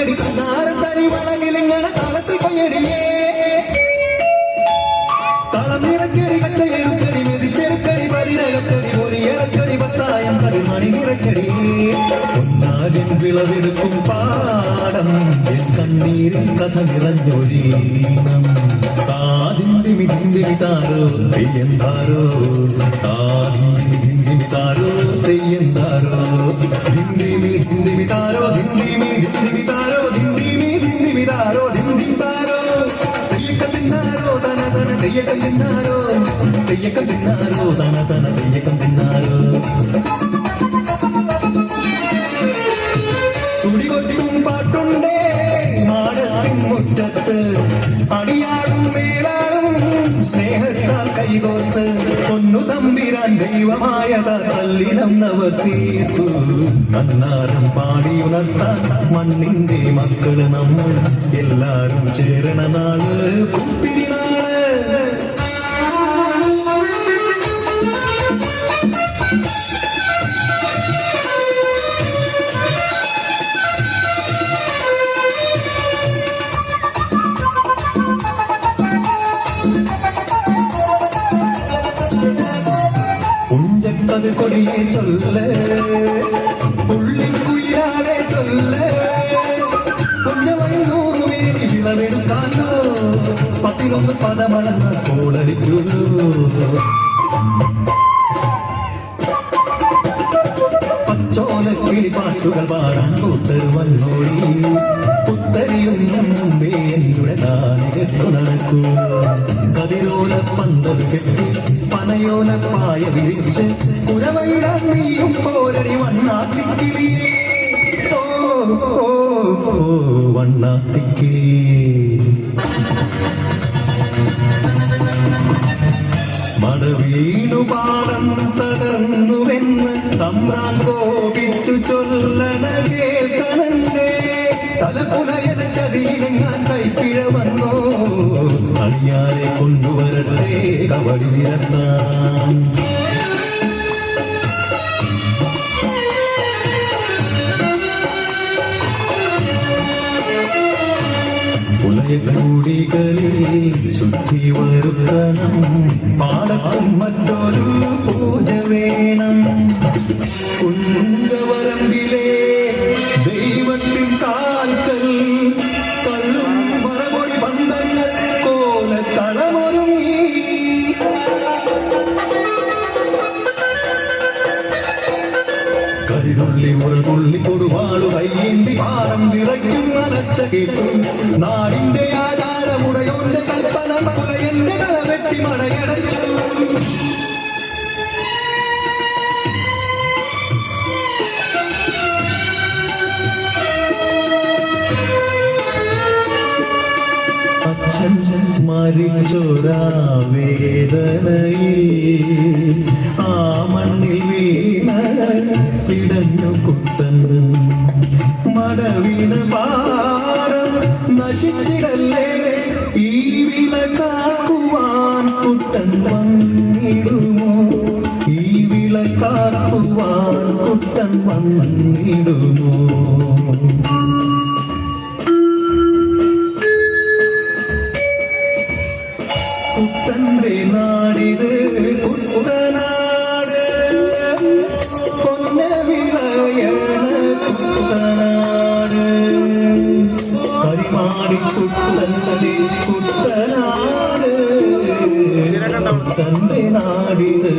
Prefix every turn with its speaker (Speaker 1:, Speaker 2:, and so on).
Speaker 1: കൊയ്യടി താരം തനി വളകിലിങ്ങണ തളത്തിൽ കൊയ്യടിയേ തളം നിറക്കടി കട്ടയെടുക്കടി മെതിച്ചെടുക്കടി പതിരകത്തടി പൊരിയടക്കടി പത്തായം പതിമണി നിറക്കടി ഒന്നാലിൻ വിളവെടുക്കും പാടം എൻ കണ്ണീരിൻ കഥ നിറഞ്ഞൊരീണം താതിന്തിമി ഹിന്ദിമി താരോ തെയ്യന്താരോ താതിന്തിമി താരോ തെയ്യന്താരോ ഹിന്ദിമി ഹിന്ദിമി താരോ ഹിന്ദിമി ഹിന്ദിമി താരോ ഹിന്ദിമി ഹിന്ദിമി താരോ ഹിന്ദിം താരോ തെയ്യക്കം തിന്നാരോ തന തന തെയ്യക്കം തിന്നാരോ തെയ്യക്കം തിന്നാരോ തന തന തെയ്യക്കം തിന്നാരോ തുടികൊട്ടും പാട്ടുണ്ടേ നാടൻ മുറ്റത്ത് അടിയാടും മേലാടും സ്നേഹത്താൽ കൈകോർത്ത് പൊന്നു തമ്പിരാൻ ദൈവമായതാ കല്ലിനന്നവർ തീർത്തു അന്നാരം പാടിയുണർത്താൻ മണ്ണിന്റെ മക്കള് നമ്മൾ എല്ലാരും ചേരണ നാള് കുത്തിരിനാള് അത് കൊടിയെ ചൊല്ല് പുള്ളിക്കുയിലാളെ ചൊല്ല് കുഞ്ഞവയും 100 പേര് വിളവെടുക്കാനോ 11 പദമണങ്ങൾ കോളടിക്കുന്നു പച്ചോലക്കിളി പാട്ടുകൾ പാടാൻ കൂട്ടർ വന്നോടി പുത്തരിയും മുമ്പേ എന്നുടെ നാലികത്തു നടക്കൂ കതിരോല പന്തൽ കെട്ടി പനയോല പായ വിരിച്ച് പുരവയിടാൻ നീയും പോരടി വണ്ണാത്തിക്കിളിയേ ഓ വണ്ണാത്തിക്കിളി മടവീണു പാടം തകർന്നുവെന്ന് തമ്പ്രാൻ കോപിച്ചു ചൊല്ലണ കേൾക്കണന്തേ തലപ്പുലയത് ചതിയിലെങ്ങാൻ കൈപ്പിഴ വന്നോ അണിയാരെ കൊണ്ടുവരട്ടെ കബടി നിരത്താൻ ഉലയകൂടികളിൽ ശുദ്ധി വരുത്തണം പാടത്തും മറ്റൊരു പൂജ വേണം കുഞ്ചവരമ്പിലെ ദൈവത്തിൻ കാൽക്കൽ കല്ലും മറമൊഴി ബന്ധങ്ങൾ കോലക്കളമൊരുങ്ങി കരിതുള്ളി മുറതുള്ളി കൊടുവാളു കയ്യേന്തി പാടം വിറയ്ക്കും അലച്ച കേട്ടും നാടിന്റെ ആചാരമുടയോന്റെ കൽപ്പന പുലയന്റെ തലവെട്ടി മടയടച്ചു അച്ഛൻ മരിച്ചൊരാ വേദനയിൽ ആ മണ്ണിൽ വീണ പിടഞ്ഞു കുത്തൻ മടവീണ പാടം നശിച്ചിടല്ലേ ഈ വിള കാക്കുവാൻ കുട്ടൻ വന്നിടുമോ ഈ വിള കാക്കുവാൻ കുട്ടൻ വന്നിടുമോ കുട്ടന്റെ നാടിത് കുട്ടനാട് പൊന്ന വിളയണ കുട്ടനാട് കരിമാടി കുട്ടന്റെ കുട്ടനാട് കുട്ടന്റെ നാടിത്